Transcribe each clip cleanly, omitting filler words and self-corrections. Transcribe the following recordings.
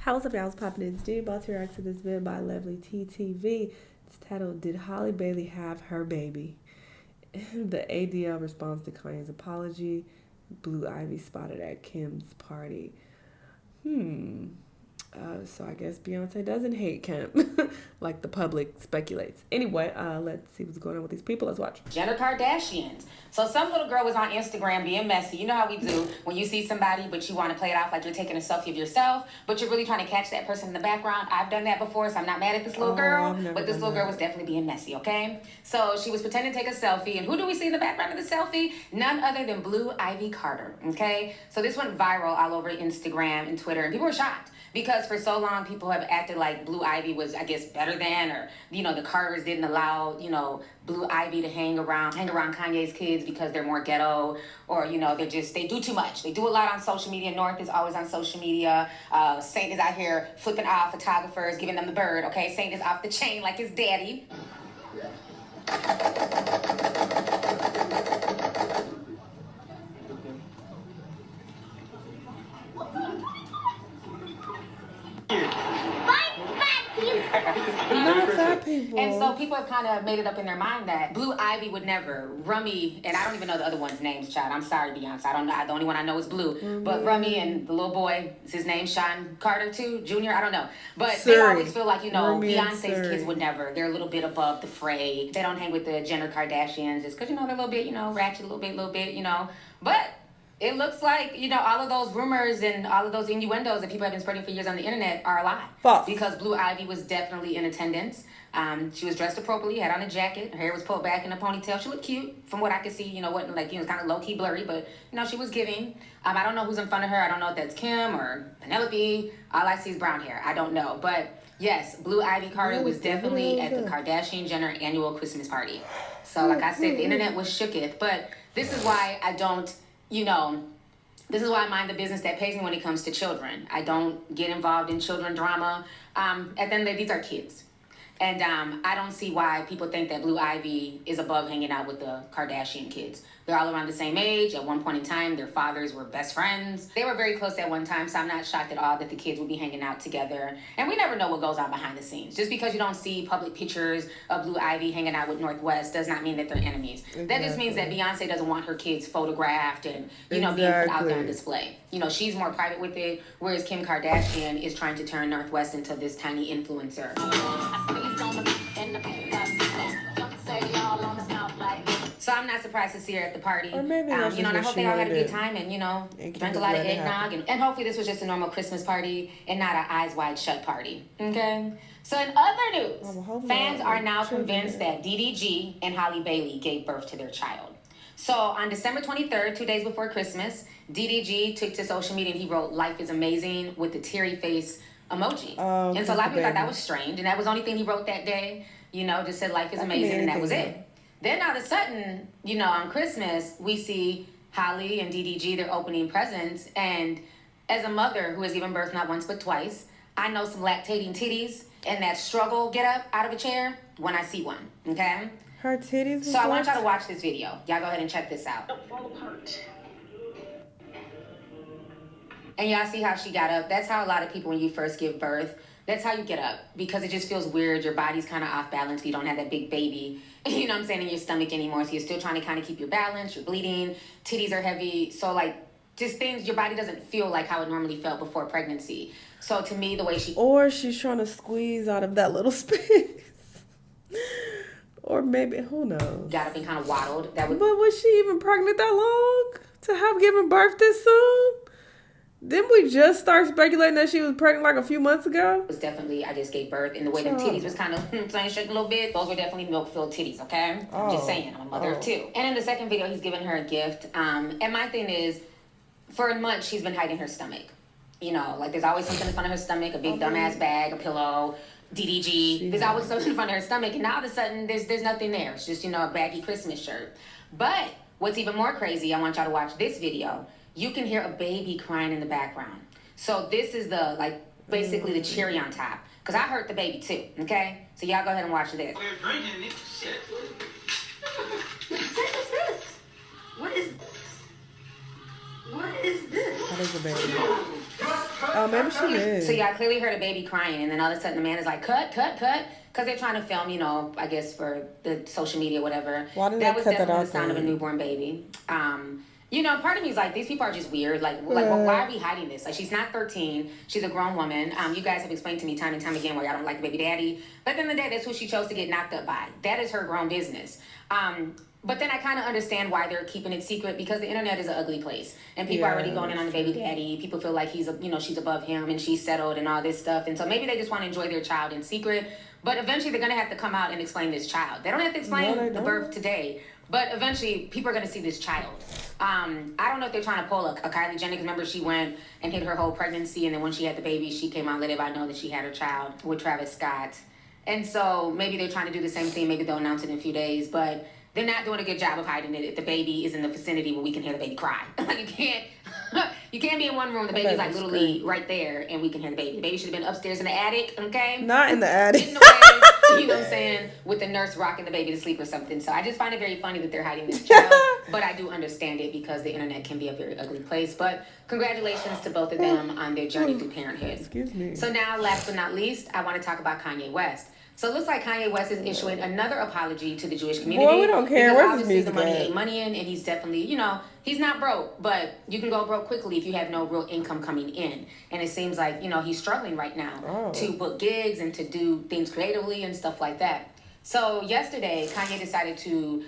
What's up, y'all? What's poppin'? It's D. About to react to this vid by Lovely TTV. It's titled, Did Halle Bailey Have Her Baby? The ADL responds to Kanye's apology. Blue Ivy spotted at Kim's party. So I guess Beyonce doesn't hate Kim, like the public speculates. Anyway, let's see what's going on with these people. Let's watch. Jenner Kardashians. So some little girl was on Instagram being messy. You know how we do when you see somebody, but you want to play it off like you're taking a selfie of yourself, but you're really trying to catch that person in the background. I've done that before, so I'm not mad at this little girl, but this little girl was definitely being messy, okay? So she was pretending to take a selfie, and who do we see in the background of the selfie? None other than Blue Ivy Carter, okay? So this went viral all over Instagram and Twitter, and people were shocked. Because for so long, people have acted like Blue Ivy was, I guess, better than, or, you know, the Carters didn't allow, you know, Blue Ivy to hang around Kanye's kids because they're more ghetto, or, you know, they do too much. They do a lot on social media. North is always on social media. Saint is out here flipping off photographers, giving them the bird, okay? Saint is off the chain like his daddy. Not fat people. And so people have kind of made it up in their mind that Blue Ivy would never. Rummy, and I don't even know the other one's names, child. I'm sorry, Beyonce. I don't know. The only one I know is Blue. But Rummy and the little boy, is his name Sean Carter too, Jr.? I don't know. But they always feel like, you know, Rummy Beyonce's kids would never. They're a little bit above the fray. They don't hang with the Jenner Kardashians just because, you know, they're a little bit, you know, ratchet, a little bit, you know. But it looks like, you know, all of those rumors and all of those innuendos that people have been spreading for years on the internet are a lie. False. Because Blue Ivy was definitely in attendance. She was dressed appropriately, had on a jacket, her hair was pulled back in a ponytail. She looked cute from what I could see, you know, wasn't like, you know, kind of low-key blurry, but, you know, she was giving. I don't know who's in front of her. I don't know if that's Kim or Penelope. All I see is brown hair. I don't know. But, yes, Blue Ivy Carter was definitely at the Kardashian-Jenner annual Christmas party. So, like I said, the internet was shooketh. But this is why I don't, you know, this is why I mind the business that pays me when it comes to children. I don't get involved in children drama. At the end of the day, these are kids. And I don't see why people think that Blue Ivy is above hanging out with the Kardashian kids. They're all around the same age. At one point in time, their fathers were best friends. They were very close at one time, so I'm not shocked at all that the kids would be hanging out together. And we never know what goes on behind the scenes. Just because you don't see public pictures of Blue Ivy hanging out with Northwest does not mean that they're enemies. Exactly. That just means that Beyonce doesn't want her kids photographed and, you know, being put out there on display. You know, she's more private with it, whereas Kim Kardashian is trying to turn Northwest into this tiny influencer. So I'm not surprised to see her at the party. Or maybe you know, and I hope they all had a good time and, you know, drank a lot of eggnog. And hopefully this was just a normal Christmas party and not an eyes wide shut party. Okay? So in other news, fans are now convinced that DDG and Halle Bailey gave birth to their child. So on December 23rd, 2 days before Christmas, DDG took to social media and he wrote, "Life is amazing," with the teary face emoji. And so a lot of people thought that was strange. And that was the only thing he wrote that day. You know, just said life is amazing, and that was it. Then all of a sudden, you know, on Christmas, we see Halle and DDG, they're opening presents. And as a mother who has given birth not once but twice, I know some lactating titties and that struggle get up out of a chair when I see one, okay? Her titties. So I want y'all to watch this video. Y'all go ahead and check this out. Don't fall apart. And y'all see how she got up. That's how a lot of people, when you first give birth, that's how you get up. Because it just feels weird. Your body's kind of off balance. You don't have that big baby, you know what I'm saying, in your stomach anymore. So you're still trying to kind of keep your balance. You're bleeding. Titties are heavy. So, like, just things, your body doesn't feel like how it normally felt before pregnancy. So, to me, the way she... Or she's trying to squeeze out of that little space. Or maybe, who knows? Got up and kind of waddled. But was she even pregnant that long to have given birth this soon? Didn't we just start speculating that she was pregnant like a few months ago? It was definitely, I just gave birth. And the way the titties was kind of shaking a little bit, those were definitely milk-filled titties, okay? I'm just saying, I'm a mother of two. And in the second video, he's giving her a gift. And my thing is, for months, she's been hiding her stomach. You know, like there's always something in front of her stomach, a big dumbass bag, a pillow, DDG. There's always something in front of her stomach. And now all of a sudden, there's nothing there. It's just, you know, a baggy Christmas shirt. But what's even more crazy, I want y'all to watch this video. You can hear a baby crying in the background. So this is the, like, basically the cherry on top. Because I heard the baby too, okay? So y'all go ahead and watch this. We're drinking it. Shit. What is this? That is a baby. Oh, maybe she did. So y'all clearly heard a baby crying, and then all of a sudden the man is like, cut, because they're trying to film, I guess for the social media, whatever. Why did That they was cut that definitely out the sound of a then? newborn baby. Part of me is like, these people are just weird. Like, why are we hiding this? Like, she's not 13. She's a grown woman. You guys have explained to me time and time again why y'all don't like baby daddy. But at the end of the day, that's who she chose to get knocked up by. That is her grown business. But then I kind of understand why they're keeping it secret, because the internet is an ugly place, and people are already going in on the baby daddy. People feel like she's above him and she's settled and all this stuff, and so maybe they just want to enjoy their child in secret. But eventually, they're gonna have to come out and explain this child. They don't have to explain the birth today, but eventually, people are gonna see this child. I don't know if they're trying to pull a Kylie Jenner. Remember, she went and hid her whole pregnancy, and then when she had the baby, she came out and let everybody know that she had her child with Travis Scott. And so maybe they're trying to do the same thing. Maybe they'll announce it in a few days, but they're not doing a good job of hiding it if the baby is in the vicinity where we can hear the baby cry. You can't be in one room, the baby's like literally right there, and we can hear the baby. The baby should have been upstairs in the attic, okay? Not in the attic. In the way, you know what I'm saying? With the nurse rocking the baby to sleep or something. So I just find it very funny that they're hiding this child, but I do understand it because the internet can be a very ugly place. But congratulations to both of them on their journey through parenthood. Excuse me. So now, last but not least, I want to talk about Kanye West. So it looks like Kanye West is issuing another apology to the Jewish community. Boy, we don't care. Where's his music the money at? ain't money in, and he's definitely, he's not broke, but you can go broke quickly if you have no real income coming in. And it seems like, he's struggling right now to book gigs and to do things creatively and stuff like that. So yesterday, Kanye decided to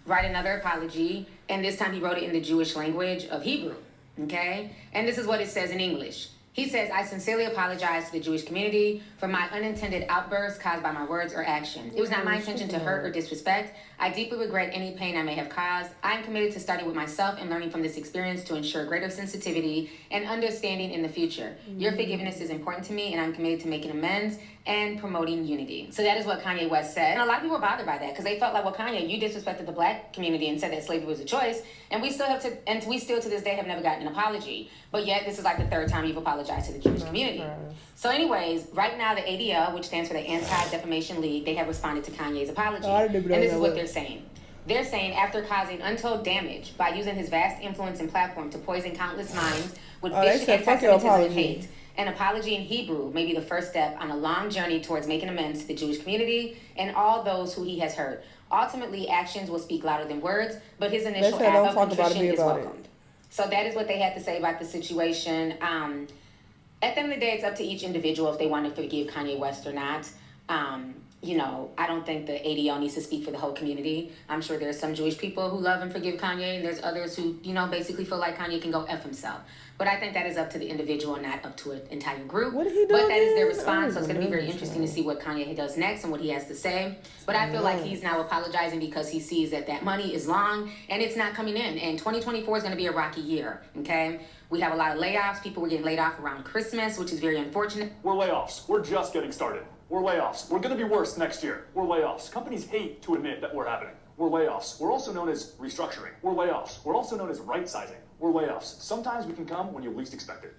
write another apology, and this time he wrote it in the Jewish language of Hebrew, okay? And this is what it says in English. He says, I sincerely apologize to the Jewish community for my unintended outbursts caused by my words or actions. It was not my intention to hurt or disrespect. I deeply regret any pain I may have caused. I am committed to studying with myself and learning from this experience to ensure greater sensitivity and understanding in the future. Your forgiveness is important to me, and I'm committed to making amends and promoting unity. So that is what Kanye West said. And a lot of people were bothered by that because they felt like, well, Kanye, you disrespected the black community and said that slavery was a choice, and we still to this day have never gotten an apology. But yet this is like the third time you've apologized to the Jewish community. So anyways, right now the ADL, which stands for the Anti-Defamation League, they have responded to Kanye's apology. And this is what they're saying. They're saying after causing untold damage by using his vast influence and platform to poison countless minds with vicious anti-Semitism and hate, an apology in Hebrew may be the first step on a long journey towards making amends to the Jewish community and all those who he has hurt. Ultimately, actions will speak louder than words, but his initial act of contrition is welcomed. So that is what they had to say about the situation. At the end of the day, it's up to each individual if they want to forgive Kanye West or not. I don't think the ADL needs to speak for the whole community. I'm sure there's some Jewish people who love and forgive Kanye, and there's others who, basically feel like Kanye can go F himself. But I think that is up to the individual and not up to an entire group. What did he do? But that is their response, so it's going to be very interesting to see what Kanye does next and what he has to say. But I feel like he's now apologizing because he sees that money is long and it's not coming in. And 2024 is going to be a rocky year, okay? We have a lot of layoffs. People were getting laid off around Christmas, which is very unfortunate. We're layoffs. We're just getting started. We're layoffs. We're going to be worse next year. We're layoffs. Companies hate to admit that we're happening. We're layoffs. We're also known as restructuring. We're layoffs. We're also known as right-sizing. We're layoffs. Sometimes we can come when you least expect it.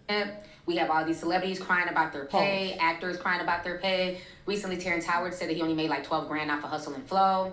We have all these celebrities crying about their pay, actors crying about their pay. Recently, Terrence Howard said that he only made like $12 grand off of Hustle and Flow.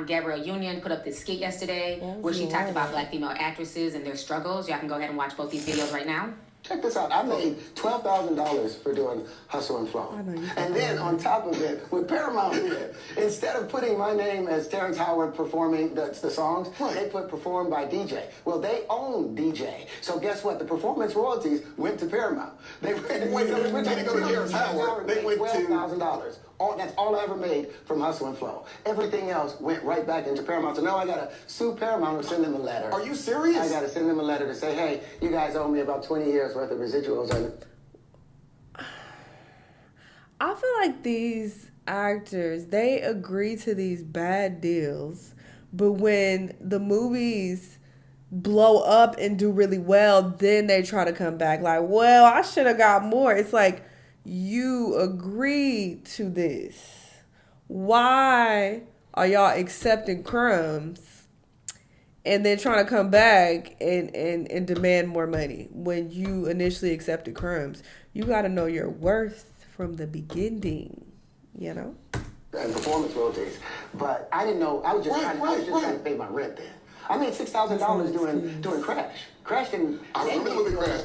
Gabrielle Union put up this skit yesterday where she talked about black female actresses and their struggles. Y'all can go ahead and watch both these videos right now. Check this out. I made $12,000 for doing Hustle and Flow. And then on top of it, with Paramount did, instead of putting my name as Terrence Howard performing the songs, they put performed by DJ. Well, they own DJ. So guess what? The performance royalties went to Paramount. They went to go to Terrence Howard. They went $12,000. That's all I ever made from Hustle and Flow. Everything else went right back into Paramount. So now I got to sue Paramount or send them a letter. Are you serious? I got to send them a letter to say, hey, you guys owe me about 20 years worth of residuals. I feel like these actors, they agree to these bad deals, but when the movies blow up and do really well, then they try to come back like, well, I should have got more. It's like, you agreed to this. Why are y'all accepting crumbs and then trying to come back and demand more money when you initially accepted crumbs? You got to know your worth from the beginning, And performance royalties. But I didn't know. I was just trying to pay my rent then. I made $6,000 doing Crash. Crash didn't. I remember the movie Crash.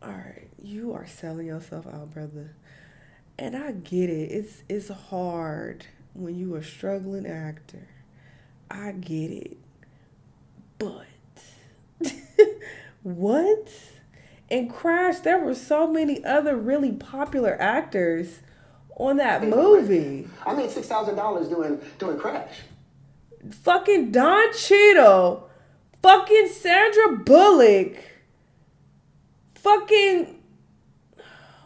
all right, you are selling yourself out, brother. And I get it. It's hard when you a struggling actor. I get it. But what? In Crash, there were so many other really popular actors on that movie. I made $6,000 doing Crash. Fucking Don Cheadle. Fucking Sandra Bullock. Fucking,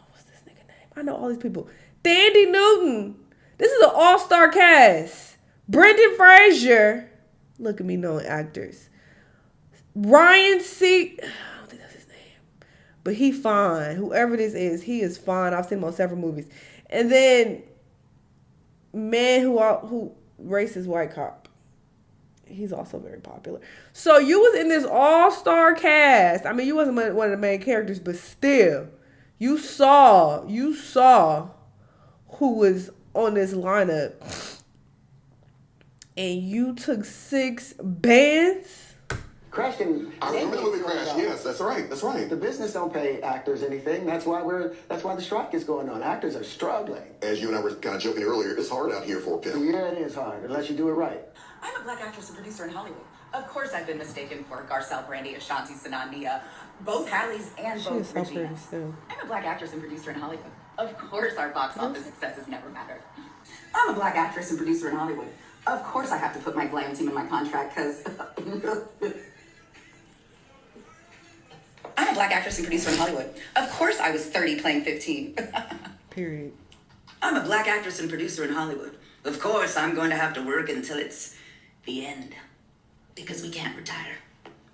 what's this nigga name? I know all these people. Thandie Newton. This is an all-star cast. Brendan Fraser. Look at me knowing actors. Ryan C. I don't think that's his name. But he fine. Whoever this is, he is fine. I've seen him on several movies. And then, man who racist white cop. He's also very popular. So you was in this all-star cast. I mean, you wasn't one of the main characters, but still, you saw who was on this lineup, and you took 6 bands. Crash didn't. I remember the movie Crash. Yes, that's right. That's right. The business don't pay actors anything. That's why the strike is going on. Actors are struggling. As you and I were kind of joking earlier, it's hard out here for a pimp. Yeah, it is hard unless you do it right. I'm a black actress and producer in Hollywood. Of course, I've been mistaken for Garcelle Brandy, Ashanti, Sanania, both Halle's and She both is so pretty Regina's. still. I'm a black actress and producer in Hollywood. Of course, our box office successes never matter. I'm a black actress and producer in Hollywood. Of course, I have to put my glam team in my contract because I'm a black actress and producer in Hollywood. Of course, I was 30 playing 15. Period. I'm a black actress and producer in Hollywood. Of course, I'm going to have to work until it's the end. Because we can't retire.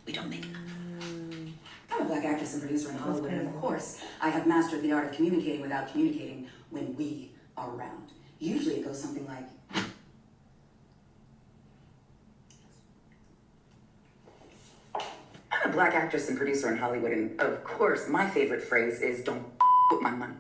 We don't make enough. I'm a black actress and producer in Hollywood, and of course, I have mastered the art of communicating without communicating when we are around. Usually it goes something like, I'm a black actress and producer in Hollywood, and of course, my favorite phrase is, don't with my money.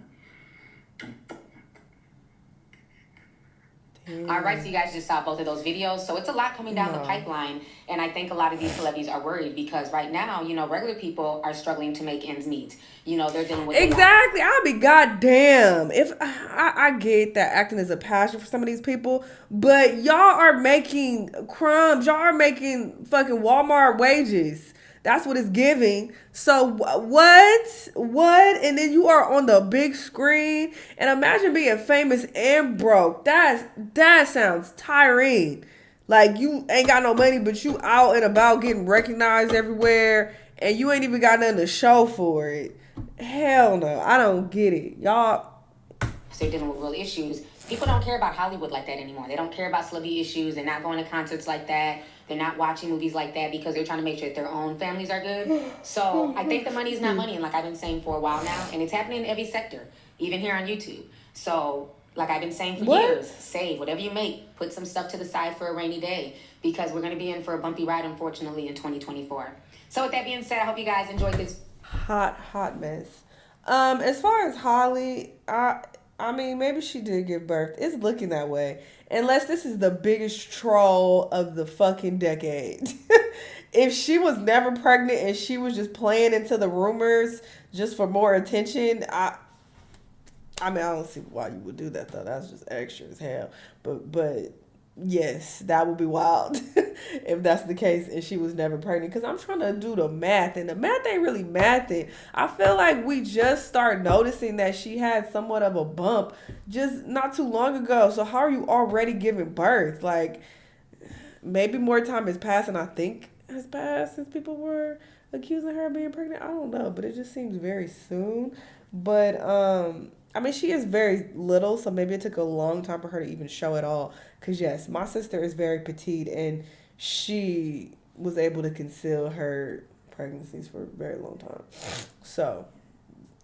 All right, so you guys just saw both of those videos. So it's a lot coming down the pipeline. And I think a lot of these celebrities are worried because right now, you know, regular people are struggling to make ends meet. You know, they're dealing with Exactly. I'll be goddamn. If I get that acting is a passion for some of these people, but y'all are making crumbs. Y'all are making fucking Walmart wages. That's what it's giving. So what? And then you are on the big screen. And imagine being famous and broke. That sounds tiring. Like you ain't got no money, but you out and about getting recognized everywhere, and you ain't even got nothing to show for it. Hell no, I don't get it, y'all. they're dealing with real issues. People don't care about Hollywood like that anymore. They don't care about celebrity issues. They're not going to concerts like that. They're not watching movies like that because they're trying to make sure that their own families are good. So I think the money is not money, and like I've been saying for a while now, and it's happening in every sector, even here on YouTube. So like I've been saying for years, save whatever you make, put some stuff to the side for a rainy day, because we're going to be in for a bumpy ride, unfortunately, in 2024. So with that being said, I hope you guys enjoyed this hot mess. As far as Halle, I mean, maybe she did give birth. It's looking that way. Unless this is the biggest troll of the fucking decade. If she was never pregnant and she was just playing into the rumors just for more attention, I mean, I don't see why you would do that, though. That's just extra as hell. But yes, that would be wild if that's the case and she was never pregnant. Because I'm trying to do the math, and the math ain't really mathing. I feel like we just start noticing that she had somewhat of a bump just not too long ago. So how are you already giving birth? Like, maybe more time has passed, and I think has passed since people were accusing her of being pregnant. I don't know, but it just seems very soon. But I mean, she is very little, so maybe it took a long time for her to even show it all. Because, yes, my sister is very petite, and she was able to conceal her pregnancies for a very long time. So,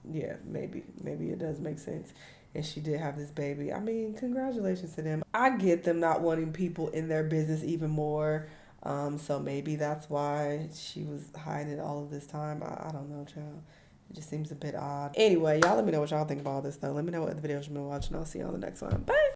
yeah, maybe it does make sense. And she did have this baby. I mean, congratulations to them. I get them not wanting people in their business even more. So maybe that's why she was hiding it all of this time. I don't know, child. It just seems a bit odd. Anyway, y'all let me know what y'all think about all this, though. Let me know what the videos you've been watching. I'll see you on the next one. Bye.